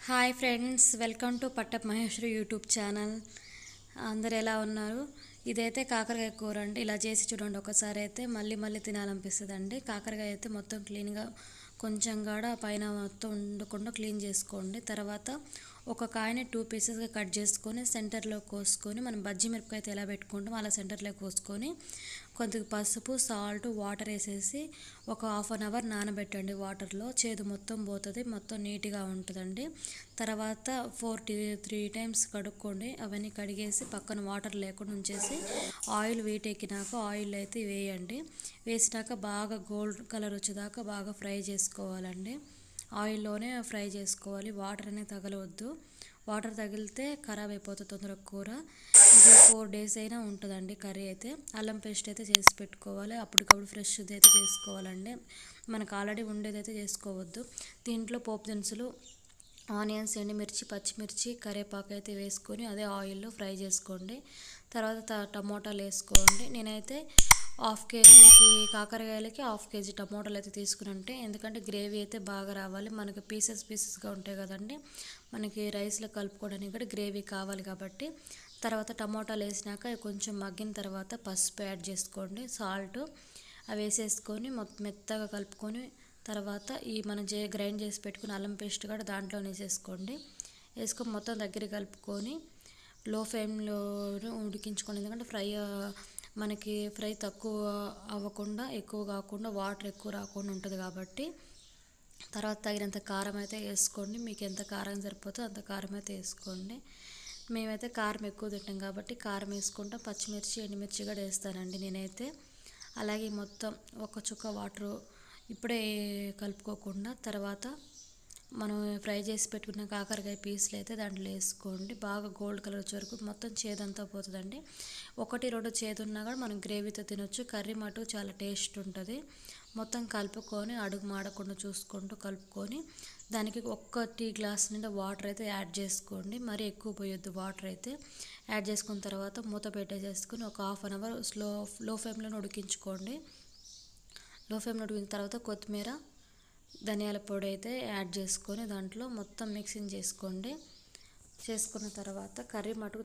Hi friends, welcome to పట్టప్ Maheshwari YouTube channel. అందరు ఎలా ఉన్నారు? ఇదైతే కాకరకాయ కూర అండి. ఇలా చేసి చూడండి ఒకసారి, అయితే మళ్ళీ మళ్ళీ తినాలనిపిస్తుంది అండి. కాకరకాయ అయితే మొత్తం క్లీన్గా, కొంచెం కూడా పైన మొత్తం ఉండకుండా క్లీన్ చేసుకోండి. తర్వాత ఒక కాయని 2 పీసెస్గా కట్ చేసుకొని సెంటర్లో కోసుకొని, మనం బజ్జీ మిరపకాయ అయితే ఎలా పెట్టుకుంటామో అలా సెంటర్లో కోసుకొని, కొద్దిగా పసుపు, సాల్ట్, వాటర్ వేసేసి ఒక 1/2 అవర్ నానబెట్టండి. వాటర్లో చేదు మొత్తం పోతుంది, మొత్తం నీట్గా ఉంటుందండి. తర్వాత 3 టైమ్స్ కడుక్కోండి. అవన్నీ కడిగేసి పక్కన వాటర్ లేకుండా ఉంచేసి ఆయిల్ వీటెక్కినాక ఆయిల్ అయితే వేయండి. వేసినాక బాగా గోల్డ్ కలర్ వచ్చేదాకా బాగా ఫ్రై చేసుకోవాలండి. ఆయిల్లోనే ఫ్రై చేసుకోవాలి, వాటర్ అనేది తగలవద్దు. వాటర్ తగిలితే ఖరాబ్ అయిపోతుంది తొందరగా కూర. ఇది 4 days అయినా ఉంటుందండి కర్రీ అయితే. అల్లం పేస్ట్ అయితే చేసి పెట్టుకోవాలి, అప్పటికప్పుడు ఫ్రెష్ది అయితే చేసుకోవాలండి. మనకు ఆల్రెడీ ఉండేదైతే చేసుకోవద్దు. దీంట్లో పోపు దినుసులు, ఆనియన్స్, ఎండుమిర్చి, పచ్చిమిర్చి, కరివేపాకు అయితే వేసుకొని అదే ఆయిల్లో ఫ్రై చేసుకోండి. తర్వాత టమోటాలు వేసుకోండి. నేనైతే 1/2 kgకి కాకరకాయలకి 1/2 kg టమోటాలు అయితే తీసుకుని, ఎందుకంటే గ్రేవీ అయితే బాగా రావాలి. మనకి పీసెస్గా ఉంటాయి కదండి, మనకి రైస్లో కలుపుకోవడానికి కూడా గ్రేవీ కావాలి కాబట్టి. తర్వాత టమోటాలు వేసినాక కొంచెం మగ్గిన తర్వాత పసుపు యాడ్ చేసుకోండి, సాల్ట్ అవి వేసేసుకొని మెత్తగా కలుపుకొని, తర్వాత ఈ మనం గ్రైండ్ చేసి పెట్టుకుని అల్లం పేస్ట్ కూడా దాంట్లో వేసేసుకోండి. వేసుకొని మొత్తం దగ్గర కలుపుకొని లో ఫ్లేమ్లో ఉడికించుకోండి. ఎందుకంటే మనకి ఫ్రై తక్కువ అవ్వకుండా, ఎక్కువ కాకుండా, వాటర్ ఎక్కువ రాకుండా ఉంటుంది కాబట్టి. తర్వాత తగినంత కారం అయితే వేసుకోండి. మీకు ఎంత కారం సరిపోతుందో అంత కారం అయితే వేసుకోండి. మేమైతే కారం ఎక్కువ తింటాం కాబట్టి కారం వేసుకుంటాం. పచ్చిమిర్చి, ఎండుమిర్చి కూడా వేస్తానండి నేనైతే. అలాగే మొత్తం ఒక చుక్క వాటర్ ఇప్పుడే కలుపుకోకుండా, తర్వాత మనం ఫ్రై చేసి పెట్టుకున్న కాకరకాయ పీసులు అయితే దాంట్లో వేసుకోండి. బాగా గోల్డ్ కలర్ వచ్చే వరకు మొత్తం చేదంతా పోతుందండి. 1-2 చేదు ఉన్నా కూడా మనం గ్రేవీతో తినొచ్చు. కర్రీ మటుకు చాలా టేస్ట్ ఉంటుంది. మొత్తం కలుపుకొని అడుగు మాడకుండా చూసుకుంటూ కలుపుకొని, దానికి 1 టీ గ్లాస్ నిండా వాటర్ అయితే యాడ్ చేసుకోండి. మరీ ఎక్కువ పోయొద్దు వాటర్ అయితే. యాడ్ చేసుకున్న తర్వాత మూత పెట్టేసేసుకొని ఒక 1/2 అవర్ లో ఫ్లేమ్లో ఉడికించుకోండి. లో ఫ్లేమ్లో ఉడికిన తర్వాత కొత్తిమీర, ధనియాల పొడి అయితే యాడ్ చేసుకొని దాంట్లో మొత్తం మిక్సింగ్ చేసుకోండి. చేసుకున్న తర్వాత కర్రీ మటుకు